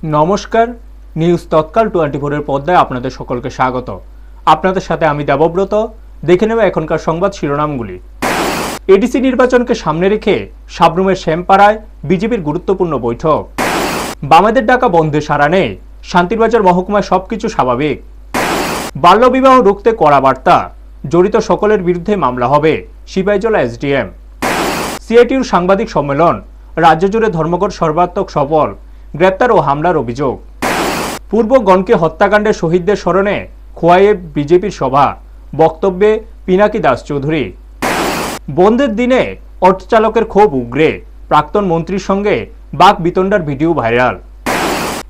নমস্কার, নিউজ তৎকাল 24 এর পর্দায় আপনাদের সকলকে স্বাগত। আপনাদের সাথে আমি দেবব্রত। দেখে নেব এখনকার সংবাদ শিরোনামগুলি। এডিসি নির্বাচনকে সামনে রেখে সাবরুমের শ্যামপাড়ায় বিজেপির গুরুত্বপূর্ণ বৈঠক। বামেদের ডাকা বন্ধে সাড়া নেই, শান্তিরবাজার মহকুমায় সবকিছু স্বাভাবিক। বাল্যবিবাহ রুখতে কড়া বার্তা, জড়িত সকলের বিরুদ্ধে মামলা হবে, সিপাহীজলা এসডিএম। সিআইটিউর সাংবাদিক সম্মেলন, রাজ্য জুড়ে ধর্মঘট সর্বাত্মক সফল, গ্রেপ্তার ও হামলার অভিযোগ। পূর্ব গণকে হত্যাকাণ্ডের শহীদদের স্মরণে খোয়াইয়ে বিজেপির সভা, বক্তব্যে পিনাকি দাস চৌধুরী। বন্ধের দিনে অটো চালকের ক্ষোভ উগরে, প্রাক্তন মন্ত্রীর সঙ্গে বাক বিতণ্ডার ভিডিও ভাইরাল।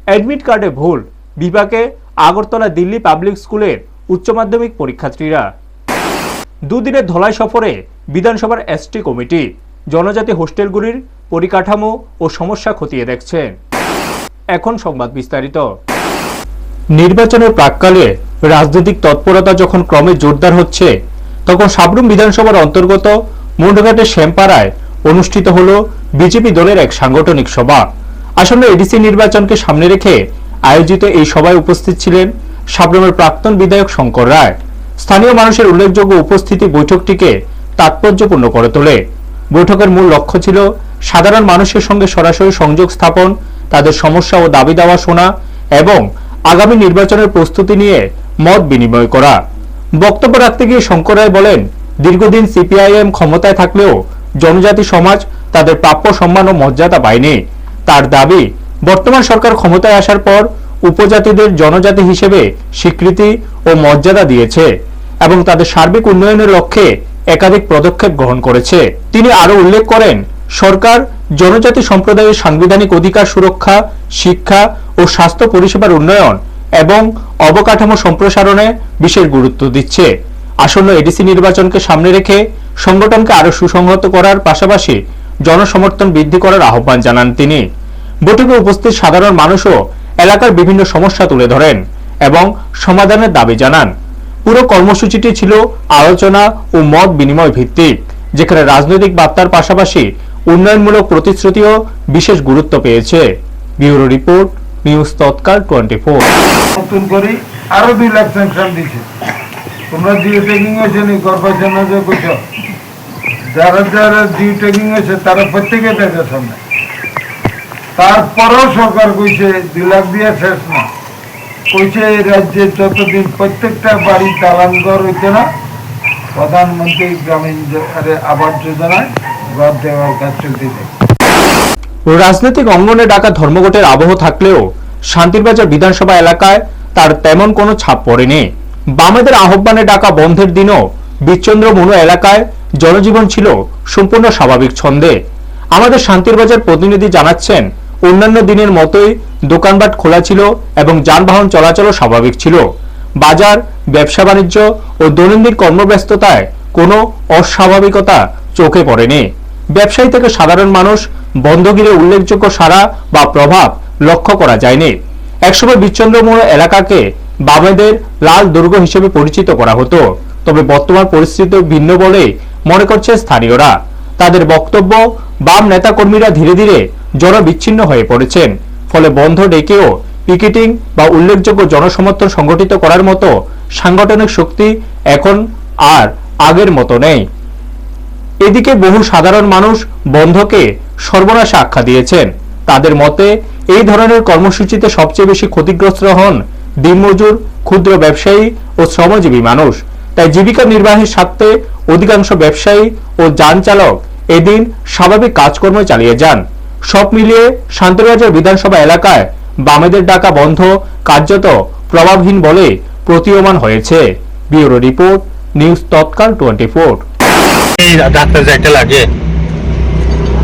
অ্যাডমিট কার্ডে ভুল, বিপাকে আগরতলা দিল্লি পাবলিক স্কুলের উচ্চ মাধ্যমিক পরীক্ষার্থীরা। দুদিনের ধলাই সফরে বিধানসভার এসটি কমিটি, জনজাতি হোস্টেলগুলির পরিকাঠামো ও সমস্যা খতিয়ে দেখছেন। এখন সংবাদ বিস্তারিত। নির্বাচনের প্রাক্কালে রাজনৈতিক তৎপরতা যখন ক্রমে জোরদার হচ্ছে, তখন সাবরুম বিধানসভার অন্তর্গত মুন্ডঘাটের শ্যামপাড়ায় অনুষ্ঠিত হল বিজেপি দলের এক সাংগঠনিক সভা। আসন্ন এডিসি নির্বাচনকে সামনে রেখে আয়োজিত এই সভায় উপস্থিত ছিলেন সাবরুমের প্রাক্তন বিধায়ক শঙ্কর রায়। স্থানীয় মানুষের উল্লেখযোগ্য উপস্থিতি বৈঠকটিকে তাৎপর্যপূর্ণ করে তোলে। বৈঠকের মূল লক্ষ্য ছিল সাধারণ মানুষের সঙ্গে সরাসরি সংযোগ স্থাপন, তাদের সমস্যা ও দাবি দাওয়া শোনা এবং আগামী নির্বাচনের প্রস্তুতি নিয়ে মত বিনিময় করা। বক্তব্য রাখতে গিয়ে শঙ্কর রায় বলেন, দীর্ঘদিন সিপিআইএম ক্ষমতায় থাকলেও জনজাতি সমাজ তাদের প্রাপ্য সম্মান ও মর্যাদা পায়নি। তার দাবি, বর্তমান সরকার ক্ষমতায় আসার পর উপজাতিদের জনজাতি হিসেবে স্বীকৃতি ও মর্যাদা দিয়েছে এবং তাদের সার্বিক উন্নয়নের লক্ষ্যে একাধিক পদক্ষেপ গ্রহণ করেছে। তিনি আরো উল্লেখ করেন, সরকার জনজাতি সম্প্রদায়ের সাংবিধানিক অধিকার সুরক্ষা, শিক্ষা ও স্বাস্থ্য পরিষেবার উন্নয়ন এবং অবকাঠামো সম্প্রসারণে বিশেষ গুরুত্ব দিচ্ছে। আসন্ন এডিসি নির্বাচনকে সামনে রেখে সংগঠনকে আরো সুসংহত করার পাশাপাশি জনসমর্থন বৃদ্ধি করার আহ্বান জানান তিনি। বৈঠকে উপস্থিত সাধারণ মানুষও এলাকার বিভিন্ন সমস্যা তুলে ধরেন এবং সমাধানের দাবি জানান। পুরো কর্মসূচিটি ছিল আলোচনা ও মত বিনিময় ভিত্তিক, যেখানে রাজনৈতিক বার্তার পাশাপাশি উন্নয়নমূলক প্রতিশ্রুতিও বিশেষ গুরুত্ব পেয়েছে। ব্যুরো রিপোর্ট, নিউজ তৎকাল 24। নতুন করে আরো 2 লাখ স্যাংশন দিছে। তোমরা জিও ট্যাগিং হয়েছে নি কর্পোরেশন যে কইছ, যারা যারা জিও ট্যাগিং হয়েছে তারা প্রত্যেকে দেখে সামনে। তারপরও সরকার কইছে 2 লাখ দিয়ে শেষ না, কইছে এই রাজ্যে যতদিন প্রত্যেকটা বাড়ি দালান ঘর হইতে না, প্রধানমন্ত্রী গ্রামীণ আবাস যোজনায় ঘর দেওয়ার কাজ চলতেছে। রাজনৈতিক অঙ্গনে ডাকা ধর্মঘটের আবহ থাকলেও শান্তিরবাজার বিধানসভা এলাকায় তার তেমন কোনো ছাপ পড়েনি। বামেদের আহ্বানে ডাকা বন্ধের দিনও বিচন্দ্রমনু এলাকায় জনজীবন ছিল সম্পূর্ণ স্বাভাবিক ছন্দে। আমাদের শান্তিরবাজার প্রতিনিধি জানাচ্ছেন, অন্যান্য দিনের মতোই দোকানপাট খোলা ছিল এবং যানবাহন চলাচলও স্বাভাবিক ছিল। বাজার, ব্যবসা বাণিজ্য ও দৈনন্দিন কর্মব্যস্ততায় কোনো অস্বাভাবিকতা চোখে পড়েনি। ব্যবসায়ী থেকে সাধারণ মানুষ বন্ধ ঘিরে উল্লেখযোগ্য সাড়া বা প্রভাব লক্ষ্য করা যায়নি। একসময় বিচন্দ্রমনু এলাকাকে বামেদের লাল দুর্গ হিসেবে পরিচিত করা হতো, তবে বর্তমান পরিস্থিতি ভিন্ন বলে মনে করছে স্থানীয়রা। তাদের বক্তব্য, বাম নেতাকর্মীরা ধীরে ধীরে জনবিচ্ছিন্ন হয়ে পড়েছেন, ফলে বন্ধ ডেকেও পিকেটিং বা উল্লেখযোগ্য জনসমর্থন সংগঠিত করার মতো সাংগঠনিক শক্তি এখন আর আগের মতো নেই। এদিকে বহু সাধারণ মানুষ বন্ধকে সর্বনাশে আখ্যা দিয়েছেন। তাদের মতে, এই ধরনের কর্মসূচিতে সবচেয়ে বেশি ক্ষতিগ্রস্ত হন দিনমজুর, ক্ষুদ্র ব্যবসায়ী ও শ্রমজীবী মানুষ। তাই জীবিকা নির্বাহের স্বার্থে অধিকাংশ ব্যবসায়ী ও যান চালক এদিন স্বাভাবিক কাজকর্ম চালিয়ে যান। সব মিলিয়ে শান্তিরবাজার বিধানসভা এলাকায় বামেদের ডাকা বন্ধ কার্যত প্রভাবহীন বলে প্রতীয়মান হয়েছে। ব্যুরো রিপোর্ট, নিউজ তৎকাল 24। ডাক্তার যাইতে লাগে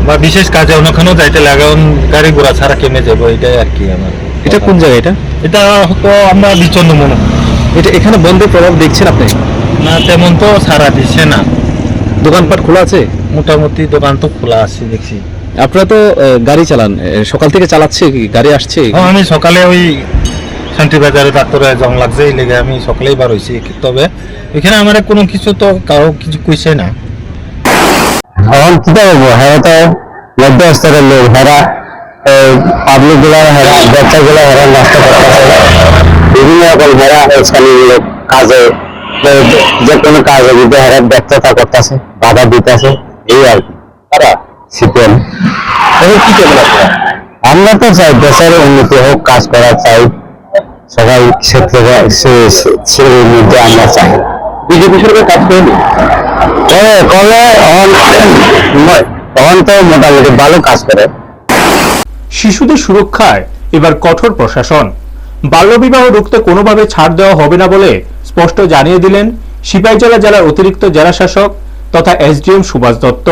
বা বিশেষ কাজে ওখানেও যাইতে লাগে, গাড়ি ঘোড়া ছাড়া কেমনে যাবো, এটাই আর কি আমার। এটা কোন জায়গা? এটা তো আমরা বিচন্দ্রমনু। এটা এখানে বন্ধের প্রভাব দেখছেন আপনি? না, তেমন তো ছাড়া দিচ্ছে না। দোকানপাট খোলা আছে? মোটামুটি দোকান তো খোলা আছে দেখছি। আপনারা তো গাড়ি চালান, সকাল থেকে চালাচ্ছে কি গাড়ি আসছে? আমি সকালে ওই শান্তিবাজারে ডাক্তারের জং লাগছে, এই লেগে আমি সকালেই বার হয়েছি। তবে এখানে আমার কোনো কিছু তো কারো কিছু কইছে না। এখন কি বলবো, হ্যাঁ তো মধ্যস্তরের লোক, হ্যাঁ পাবলিক গুলা বাচ্চা গুলা নষ্ট করতেছে, বিভিন্ন রকম শ্রেণীমূলক কাজে, যে কোনো কাজে যদি ব্যর্থতা করতেছে, বাধা দিতেছে, এই আর কি তারা সিপিএম। কি করবো আমরা তো চাই দেশের উন্নতি হোক, কাজ করা চাই, সবাই শ্রেণীর মধ্যে আমরা চাই। বিজেপি সরকার কাজ করেনি করলে তখন তো মোটামুটি ভালো কাজ করে। শিশুদের সুরক্ষায় এবার কঠোর প্রশাসন। বাল্যবিবাহ রুখতে কোনোভাবে ছাড় দেওয়া হবে না বলে স্পষ্ট জানিয়ে দিলেন সিপাহীজলা জেলার অতিরিক্ত জেলা শাসক তথা এসডিএম সুভাষ দত্ত।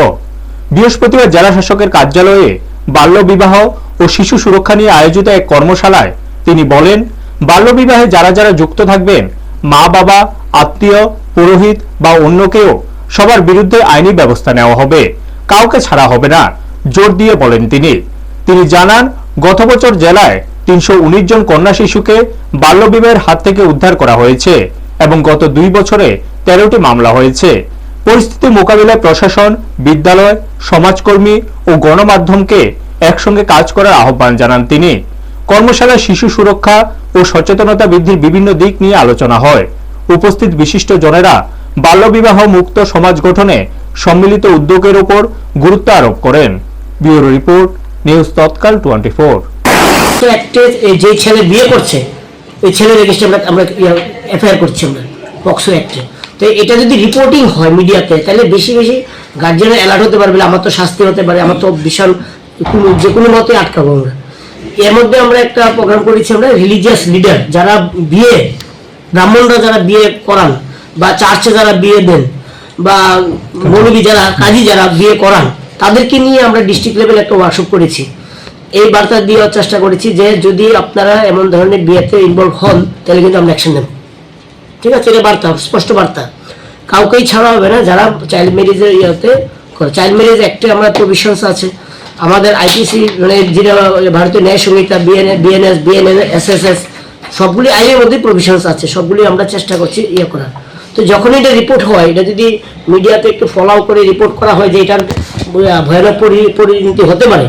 বৃহস্পতিবার জেলা শাসকের কার্যালয়ে বাল্যবিবাহ ও শিশু সুরক্ষা নিয়ে আয়োজিত এক কর্মশালায় তিনি বলেন, বাল্যবিবাহে যারা যারা যুক্ত থাকবেন, মা বাবা, আত্মীয়, পুরোহিত বা অন্য কেউ, সবার বিরুদ্ধে আইনি ব্যবস্থা নেওয়া হবে, কাউকে ছাড়া হবে না, জোর দিয়ে বলেন তিনি। তিনি জানান, গত বছর জেলায় 319 জন কন্যা শিশুকে বাল্যবিবাহের হাত থেকে উদ্ধার করা হয়েছে এবং গত 2 বছরে 13টি মামলা হয়েছে। পরিস্থিতি মোকাবিলায় প্রশাসন, বিদ্যালয়, সমাজকর্মী ও গণমাধ্যমকে একসঙ্গে কাজ করার আহ্বান জানান তিনি। কর্মশালায় শিশু সুরক্ষা ও সচেতনতা বৃদ্ধির বিভিন্ন দিক নিয়ে আলোচনা হয়। উপস্থিত বিশিষ্ট জনেরা বাল্যবিবাহ মুক্ত সমাজ গঠনে সম্মিলিত উদ্যোগের উপর গুরুত্ব আরোপ করেন। ব্যুরো রিপোর্ট, নিউজ তৎকাল 24। যে ছেলে বিয়ে করছে ওই ছেলের এগেইনস্টে আমরা এফআইআর করছি আমরা পক্সো অ্যাক্টে। তো এটা যদি রিপোর্টিং হয় মিডিয়াতে, তাহলে বেশি বেশি গার্জিয়ানরা অ্যালার্ট হতে পারবে, আমার তো শাস্তি হতে পারে, আমার তো বিশাল যে কোনো মতে আটকাবো আমরা। এর মধ্যে আমরা একটা প্রোগ্রাম করেছি আমরা, রিলিজিয়াস লিডার যারা বিয়ে, ব্রাহ্মণরা যারা বিয়ে করান বা চার্চে যারা বিয়ে দেন বা মৌলবী যারা, কাজী যারা বিয়ে করান, তাদেরকে নিয়ে আমরা ডিস্ট্রিক্ট লেভেল একটা ওয়ার্কশপ করেছি। এই বার্তা দেওয়ার চেষ্টা করেছি যে যদি আপনারা এমন ধরনের বিয়েতে ইনভলভ হন তাহলে কিন্তু আমরা অ্যাকশন নেব। ঠিক আছে, এটা বার্তা, স্পষ্ট বার্তা, কাউকেই ছাড়া হবে না যারা চাইল্ড ম্যারেজের ইয়েতে করে। চাইল্ড ম্যারেজ অ্যাক্টে আমরা প্রভিশনস আছে, আমাদের আইটিসি মানে যেটা ভারতীয় ন্যায় সংহিতা, বিএনএস, এসএসএস, সবগুলি আইনের মধ্যে প্রভিশনস আছে, সবগুলি আমরা চেষ্টা করছি ইয়ে করার। তো যখন এটা রিপোর্ট হয়, এটা যদি মিডিয়াতে একটু ফলো করে রিপোর্ট করা হয় যে এটার ভয়ানক পরিণতি হতে পারে,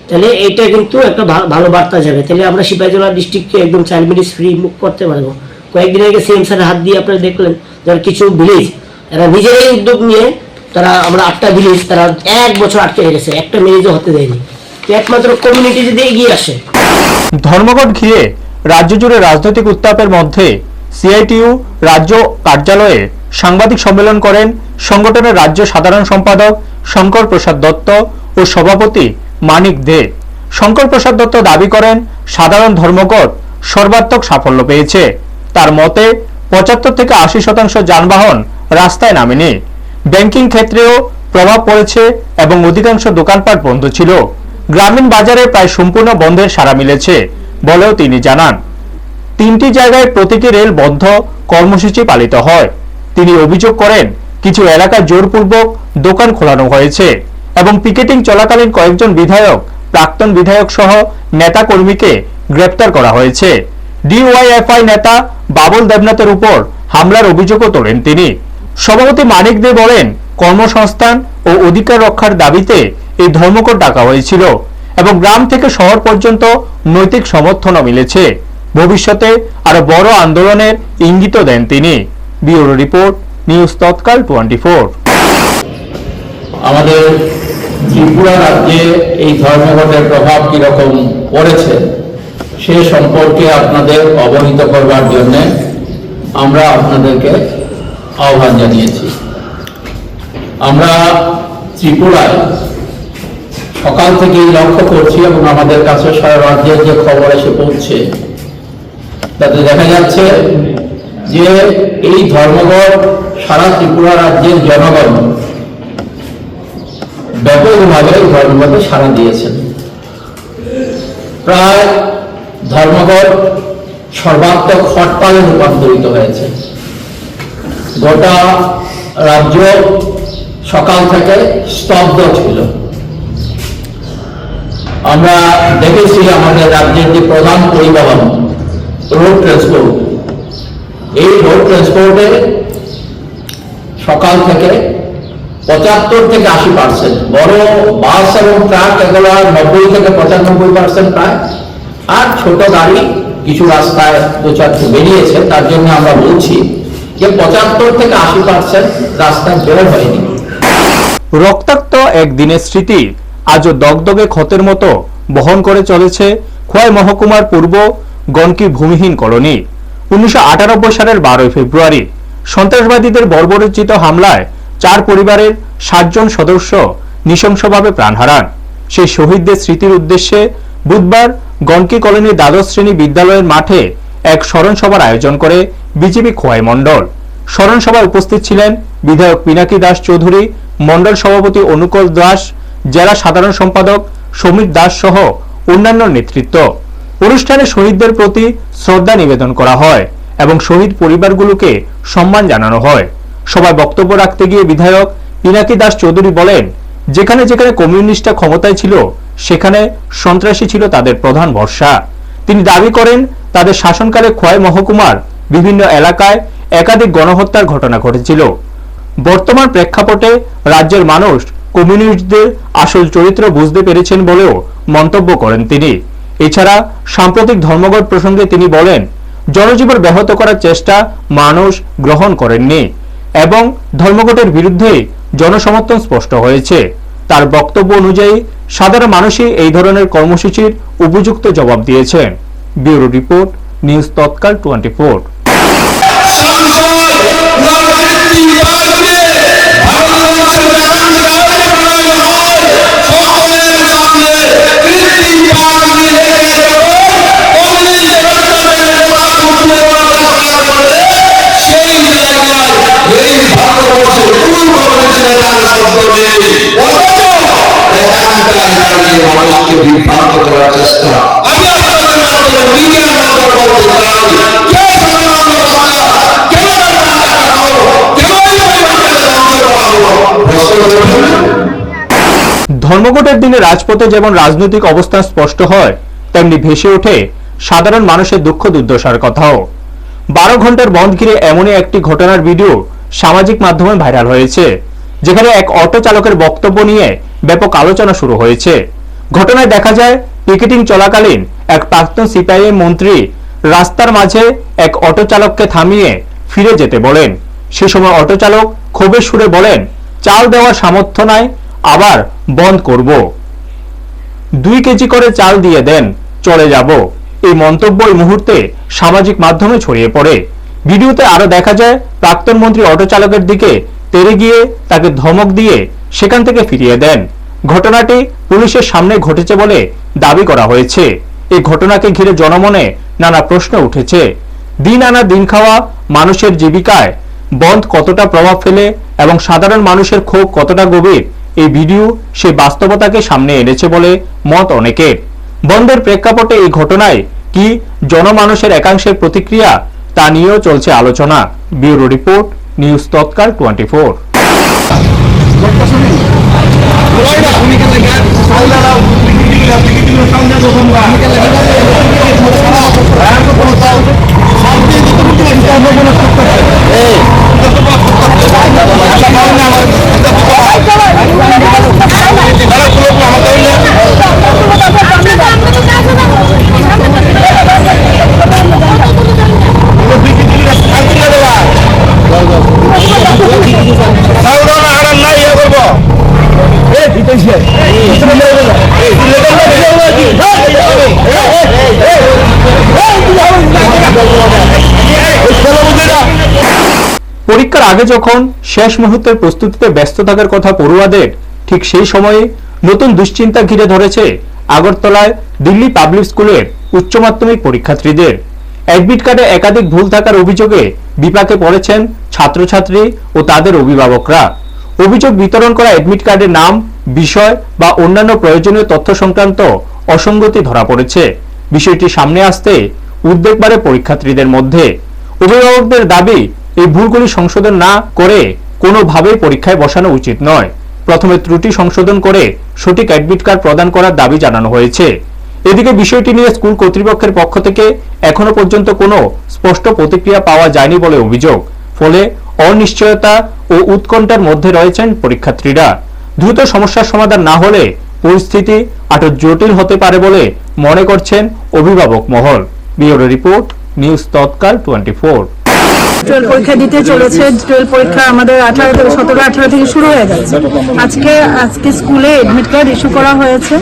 তাহলে এইটা কিন্তু একটা ভালো বার্তা যাবে। তাহলে আমরা সিপাহীজলা ডিস্ট্রিক্টকে একদম চাইল্ড ম্যারেজ ফ্রি মুখ করতে পারবো। কয়েকদিন আগে সিএম স্যারের হাত দিয়ে আপনারা দেখলেন, যারা কিছু ভিলেজ এরা নিজেরাই উদ্যোগ নিয়ে তারা, আমরা 8টা ভিলেজ তারা 1 বছর আটকে গেছে, একটা ম্যারেজও হতে দেয়নি। তো একমাত্র কমিউনিটি যদি এগিয়ে আসে। ধর্মঘট ঘিরে রাজ্য জুড়ে রাজনৈতিক উত্তাপের মধ্যে সিআইটিইউ রাজ্য কার্যালয়ে সাংবাদিক সম্মেলন করেন সংগঠনের রাজ্য সাধারণ সম্পাদক শঙ্কর প্রসাদ দত্ত ও সভাপতি মানিক দে। শঙ্কর প্রসাদ দত্ত দাবি করেন, সাধারণ ধর্মঘট সর্বাত্মক সাফল্য পেয়েছে। তার মতে 75 থেকে 80% যানবাহন রাস্তায় নামেনি। ব্যাংকিং ক্ষেত্রেও প্রভাব পড়েছে এবং অধিকাংশ দোকানপাট বন্ধ ছিল। গ্রামীণ বাজারে প্রায় সম্পূর্ণ বন্ধের সাড়া মিলেছে বলেও তিনি জানান। 3টি জায়গায় প্রতিটি রেল বন্ধ কর্মসূচি পালিত হয়। তিনি অভিযোগ করেন, কিছু এলাকায় জোরপূর্বক দোকান খোলানো হয়েছে এবং পিকেটিং চলাকালীন কয়েকজন বিধায়ক, প্রাক্তন বিধায়ক সহ নেতা কর্মীকে গ্রেপ্তার করা হয়েছে। ডিওয়াইএফআই নেতা বাবুল দেবনাথের উপর হামলার অভিযোগও তোলেন তিনি। সভাপতি মানিক দে বলেন, কর্মসংস্থান ও অধিকার রক্ষার দাবিতে এই ধর্মঘট ডাকা হয়েছিল এবং গ্রাম থেকে শহর পর্যন্ত নৈতিক সমর্থনও মিলেছে। ভবিষ্যতে আরো বড় আন্দোলনের ইঙ্গিতও দেন তিনি। ব্যুরো রিপোর্ট, নিউজ তৎকাল 24। আমাদের ত্রিপুরা রাজ্যে এই ধর্মঘটের প্রভাব কিরকম পড়েছে সে সম্পর্কে আপনাদের অবহিত করবার জন্য আমরা আপনাদেরকে আহ্বান জানিয়েছি। আমরা ত্রিপুরায় সকাল থেকেই লক্ষ্য করছি এবং আমাদের কাছে সারা রাজ্যের যে খবর এসে পৌঁছে তাতে দেখা যাচ্ছে যে এই ধর্মঘট সারা ত্রিপুরা রাজ্যের জনগণ ব্যাপকভাবে ধর্মঘটে সাড়া দিয়েছেন। প্রায় ধর্মঘট সর্বাত্মক হরতালে রূপান্তরিত হয়েছে। গোটা রাজ্য সকাল থেকে স্তব্ধ ছিল। আমরা দেখেছি আমাদের রাজ্যের যে প্রধান পরিবহন রোড ট্রান্সপোর্ট, এই রোড ট্রান্সপোর্টে সকাল থেকে 75 থেকে 80%, বড় বাস এবং ট্রাক এগুলো 90 থেকে 95% প্রায়, আর ছোট গাড়ি কিছু রাস্তায় দু চারটে বেরিয়েছে, তার জন্য আমরা বলছি যে 75 থেকে 80% রাস্তায় বের হয়নি। রক্তাক্ত একদিনের স্মৃতি আজও দগদগে ক্ষতের মতো বহন করে চলেছে খোয়াই মহকুমার পূর্ব গনকি ভূমিহীন কলোনি। 1998 সালের 12 ফেব্রুয়ারি সন্ত্রাসবাদীদের বর্বরোচিত হামলায় 4 পরিবারের 7 জন সদস্য নৃশংসভাবে প্রাণ হারান। সেই শহীদদের স্মৃতির উদ্দেশ্যে বুধবার গনকি কলোনির দ্বাদশ শ্রেণী বিদ্যালয়ের মাঠে এক স্মরণ সভার আয়োজন করে বিজেপি খোয়াই মণ্ডল। স্মরণ সভায় উপস্থিত ছিলেন বিধায়ক পিনাকি দাস চৌধুরী, মণ্ডল সভাপতি অনুকূল দাস, জেলা সাধারণ সম্পাদক সমীর দাস সহ অন্যান্য নেতৃত্ব। অনুষ্ঠানে শহীদদের প্রতি শ্রদ্ধা নিবেদন করা হয় এবং শহীদ পরিবারগুলোকে সম্মান জানানো হয়। সভায় বক্তব্য রাখতে গিয়ে বিধায়ক পিনাকি দাস চৌধুরী বলেন, যেখানে যেখানে কমিউনিস্টরা ক্ষমতায় ছিল সেখানে সন্ত্রাসী ছিল তাদের প্রধান ভরসা। তিনি দাবি করেন, তাদের শাসনকালে খোয়াই মহকুমার বিভিন্ন এলাকায় একাধিক গণহত্যার ঘটনা ঘটেছিল। বর্তমান প্রেক্ষাপটে রাজ্যের মানুষ কমিউনিস্টদের আসল চরিত্র বুঝতে পেরেছেন বলেও মন্তব্য করেন তিনি। এছাড়া সাম্প্রতিক ধর্মঘট প্রসঙ্গে তিনি বলেন, জনজীবন ব্যাহত করার চেষ্টা মানুষ গ্রহণ করেননি এবং ধর্মঘটের বিরুদ্ধে জনসমর্থন স্পষ্ট হয়েছে। তার বক্তব্য অনুযায়ী সাধারণ মানুষই এই ধরনের কর্মসূচির উপযুক্ত জবাব দিয়েছেন। ব্যুরো রিপোর্ট, নিউজ তৎকাল 24। ধর্মঘটের দিনে রাজপথে যেমন রাজনৈতিক অবস্থান স্পষ্ট হয়, তেমনি ভেসে ওঠে সাধারণ মানুষের দুঃখ দুর্দশার কথাও। 12 ঘন্টার বন্ধ ঘিরে এমনই একটি ঘটনার ভিডিও সামাজিক মাধ্যমে ভাইরাল হয়েছে, যেখানে এক অটো চালকের বক্তব্য নিয়ে ব্যাপক আলোচনা শুরু হয়েছে। ঘটনায় দেখা যায়, পিকেটিং চলাকালীন এক প্রাক্তন সিপিআইএম মন্ত্রী রাস্তার মাঝে এক অটো চালককে থামিয়ে ফিরে যেতে বলেন। সে সময় অটো চালক ক্ষোভের সুরে বলেন, চাল দেওয়ার সামর্থ্য নাই, আবার বন্ধ করব, 2 কেজি করে চাল দিয়ে দেন, চলে যাব। এই মন্তব্য এই মুহূর্তে সামাজিক মাধ্যমে ছড়িয়ে পড়ে। ভিডিওতে আরো দেখা যায়, প্রাক্তন মন্ত্রী অটো চালকের দিকে তেড়ে গিয়ে তাকে ধমক দিয়ে সেখান থেকে ফিরিয়ে দেন। ঘটনাটি পুলিশের সামনে ঘটেছে বলে দাবি করা হয়েছে। এই ঘটনাকে ঘিরে জনমনে নানা প্রশ্ন উঠেছে। দিন আনা দিন খাওয়া মানুষের জীবিকায় বন্ধ কতটা প্রভাব ফেলে এবং সাধারণ মানুষের ক্ষোভ কতটা গভীর, এই ভিডিও সেই বাস্তবতাকে সামনে এনেছে বলে মত অনেকের। বন্ধের প্রেক্ষাপটে এই ঘটনায় কি জনমানুষের একাংশের প্রতিক্রিয়া, তা নিয়েও চলছে আলোচনা। ব্যুরো রিপোর্ট, নিউজ তৎকাল 24। পরীক্ষার আগে যখন শেষ মুহূর্তের প্রস্তুতিতে ব্যস্ত থাকার কথা পড়ুয়াদের, ঠিক সেই সময়ে নতুন দুশ্চিন্তা ঘিরে ধরেছে আগরতলায় দিল্লি পাবলিক স্কুলের উচ্চ মাধ্যমিক পরীক্ষার্থীদের। অ্যাডমিট কার্ডে একাধিক ভুল থাকার অভিযোগে বিপাকে পড়েছেন ছাত্রছাত্রী ও তাদের অভিভাবকরা। অভিযোগ, বিতরণ করা অ্যাডমিট কার্ডের নাম, বিষয় বা অন্যান্য প্রয়োজনীয় তথ্য সংক্রান্ত অসঙ্গতি ধরা পড়েছে। বিষয়টি সামনে আসতে উদ্বেগ বাড়ে পরীক্ষার্থীদের মধ্যে। অভিভাবকদের দাবি, এই ভুলগুলি সংশোধন না করে কোনোভাবেই পরীক্ষায় বসানো উচিত নয়। প্রথমে ত্রুটি সংশোধন করে সঠিক অ্যাডমিট কার্ড প্রদান করার দাবি জানানো হয়েছে। এদিকে বিষয়টি নিয়ে স্কুল কর্তৃপক্ষের পক্ষ থেকে এখনো পর্যন্ত কোনো স্পষ্ট প্রতিক্রিয়া পাওয়া যায়নি বলে অভিযোগ। ফলে অনিশ্চয়তা ও উৎকণ্ঠার মধ্যে রয়েছেন পরীক্ষার্থীরা। দ্রুত সমস্যার সমাধান না হলে পরিস্থিতি আরো জটিল হতে পারে বলে মনে করছেন অভিভাবক মহল। ব্যুরো রিপোর্ট, নিউজ তৎকাল 24। 12 পরীক্ষা দিতে চলেছে। 12 পরীক্ষা আমাদের 17-18 থেকে শুরু হয়ে গেছে। আজকে স্কুলে এডমিট কার্ড ইস্যু করা হয়েছে।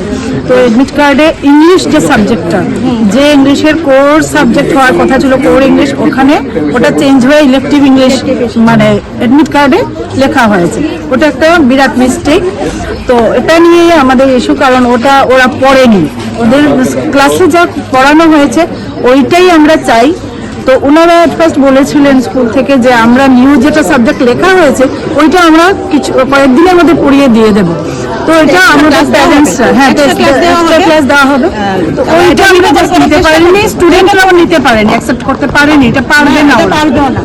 তো এডমিট কার্ডে ইংলিশ যে সাবজেক্টটা, যে ইংলিশের কোর সাবজেক্ট হওয়ার কথা ছিল কোর ইংলিশ, ওটা চেঞ্জ হয়ে ইলেকটিভ ইংলিশ মানে এডমিট কার্ডে লেখা হয়েছে। ওটা একটা বিরাট মিস্টেক। তো এটা নিয়ে আমাদের ইস্যু, কারণ ওরা পড়েনি, ওদের ক্লাসে যা পড়ানো হয়েছে ওইটাই আমরা চাই। তো ওনারা ফার্স্ট বলেছিলেন স্কুল থেকে যে আমরা নিউ যেটা সাবজেক্ট লেখা হয়েছে ওইটা আমরা কয়েকদিনের মধ্যে পড়িয়ে দিয়ে দেবো। তো এটা আমাদের প্যারেন্টসরা ক্লাস দেওয়া হবে। তো ওইটা আমরা জাস্ট নিতে পারিনি, স্টুডেন্টরাও নিতে পারেনি, অ্যাকসেপ্ট করতে পারেনি, এটা পারবে না।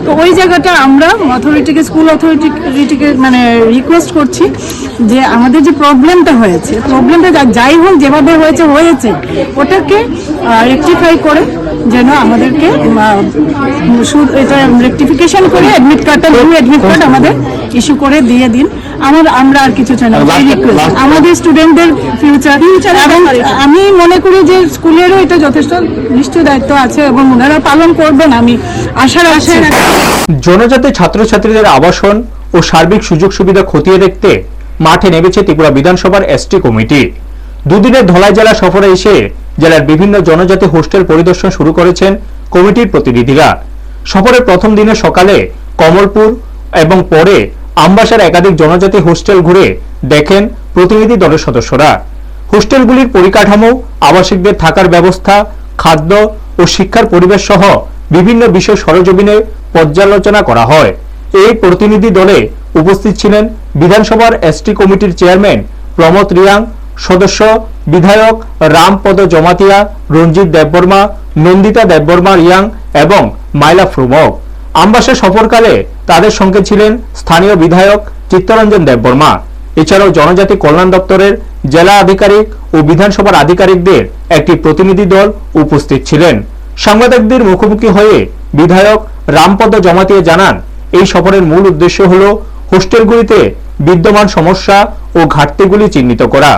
তো ওই জায়গাটা আমরা স্কুল অথরিটিকে মানে রিকোয়েস্ট করছি যে আমাদের যে প্রবলেমটা হয়েছে, যাই হোক যেভাবে হয়েছে ওটাকে রেকটিফাই করে যেন আমাদেরকে এটা রেকটিফিকেশন করে এডমিট কার্ড আমাদের ইস্যু করে দিয়ে দিন। আমরা আর কিছু চাই না, আমাদের স্টুডেন্টদের ফিউচার এবং আমি মনে করি যে স্কুলেরও এটা যথেষ্ট নিশ্চয় দায়িত্ব আছে এবং ওনারা পালন করবেন, আমি আশা রাখছি। জনজাতি ছাত্রছাত্রীদের আবাসন ও সার্বিক সুযোগ সুবিধা খতিয়ে দেখতে মাঠে নেমেছে ত্রিপুরা বিধানসভার এসটি কমিটি। দুদিনের ধলাই জেলা সফরে এসে জেলার বিভিন্ন জনজাতি হোস্টেল পরিদর্শন শুরু করেছেন কমিটির প্রতিনিধিরা। সফরের প্রথম দিনে সকালে কমলপুর এবং পরে আমবাসার একাধিক জনজাতি হোস্টেল ঘুরে দেখেন প্রতিনিধি দলের সদস্যরা। হোস্টেলগুলির পরিকাঠামো, আবাসিকদের থাকার ব্যবস্থা, খাদ্য ও শিক্ষার পরিবেশ সহ বিভিন্ন বিষয় সরেজমিনে পর্যালোচনা করা হয়। এই প্রতিনিধি দলে উপস্থিত ছিলেন বিধানসভার এসটি কমিটির চেয়ারম্যান প্রমোদ রিয়াং, সদস্য বিধায়ক রামপদ জমাতিয়া, রঞ্জিত দেববর্মা, নন্দিতা দেববর্মা রিয়াং এবং মাইলা প্রমুখ। আমবাসা সফরকালে তাদের সঙ্গে ছিলেন স্থানীয় বিধায়ক চিত্তরঞ্জন দেববর্মা। এছাড়াও জনজাতি কল্যাণ দপ্তরের জেলা আধিকারিক ও বিধানসভার আধিকারিকদের একটি প্রতিনিধি দল উপস্থিত ছিলেন। সাংবাদিকদের মুখোমুখি হয়ে বিধায়ক রামপদ জমাতিয়া জানান, এই সফরের মূল উদ্দেশ্য হল হোস্টেলগুলিতে বিদ্যমান সমস্যা ও ঘাটতিগুলি চিহ্নিত করা।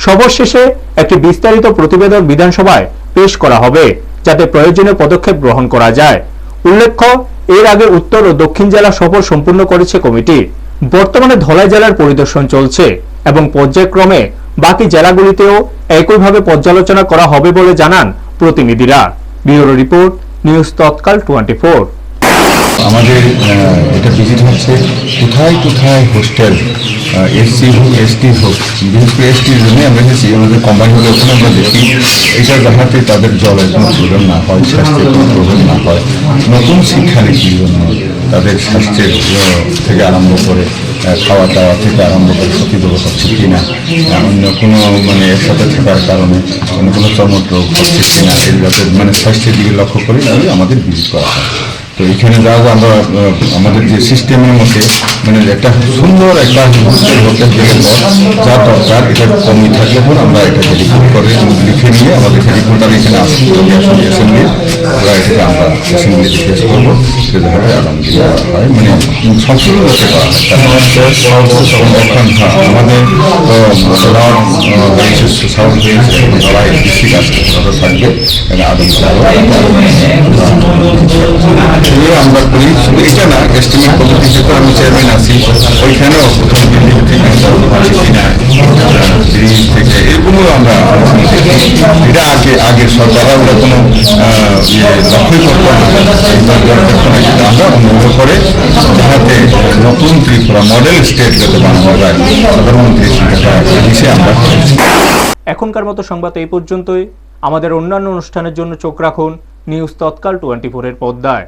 সফর শেষে একটি বিস্তারিত প্রতিবেদন বিধানসভায় পেশ করা হবে, যাতে প্রয়োজনীয় পদক্ষেপ গ্রহণ করা যায়। উল্লেখ্য, এর আগে উত্তর ও দক্ষিণ জেলা সফর সম্পূর্ণ করেছে কমিটি। বর্তমানে ধলাই জেলার পরিদর্শন চলছে এবং পর্যায়ক্রমে বাকি জেলাগুলিতেও একইভাবে পর্যালোচনা করা হবে বলে জানান প্রতিনিধিরা। ব্যুরো রিপোর্ট, নিউজ তৎকাল 24। আমাদের এটা ভিজিট হচ্ছে কোথায় কোথায় হোস্টেল, এসসি হোক এসটি হোক, বিশেষ করে এসটির জন্য আমরা এসেছি। আমাদের কোম্পানি হলে ওখানে আমরা দেখি এটা যাহাতে তাদের জলের কোনো প্রবলেম না হয়, স্বাস্থ্যের কোনো প্রবলেম না হয়, নতুন শিক্ষানীতির জন্য তাদের স্বাস্থ্যের থেকে আরম্ভ করে খাওয়া দাওয়া থেকে আরম্ভ করে ক্ষতিগ্রস্ত হচ্ছে কিনা, অন্য কোনো মানে এর সাথে থাকার কারণে অন্য কোনো চর্মরোগ হচ্ছে কিনা, এর ব্যাপারে মানে স্বাস্থ্যের দিকে লক্ষ্য করে আমাদের ভিজিট করা হয়। তো এখানে যা আমরা আমাদের যে সিস্টেমের মধ্যে মানে একটা সুন্দর একটা হোস্টেল হতে গেলে যা দরকার এটা কমই থাকলে পর আমরা এটাকে রিপোর্ট করে লিখে নিয়ে আমাদের রিপোর্টার এখানে আসি অ্যাসেম্বলি, ওরা এটাকে আমরা অ্যাসেম্বলি জিজ্ঞেস করবো সেভাবে আগামী হয় মানে সবসময় করতে করা হয়। আমাদের সাউথ জেলায় ডিস্ট্রিক্ট আছে, ওরা থাকবে আগামী আমরা করি। শুধু এটা না, এস্টিমেট কমিটিতে তো আমি চেয়ারম্যান আছি, ওইখানেও ব্রিজ থেকে এগুলো আমরা এটা আগের সরকাররা ওরা কোনো লক্ষ্যই করতো না, আমরা অনুভব করে যাহাতে নতুন ত্রিপুরা মডেল স্টেট যাতে বানানো যায় প্রধানমন্ত্রী হিসেবে আমরা করেছি। এখনকার মতো সংবাদ এই পর্যন্তই। আমাদের অন্যান্য অনুষ্ঠানের জন্য চোখ রাখুন নিউজ তৎকাল 24 এর পর্দায়।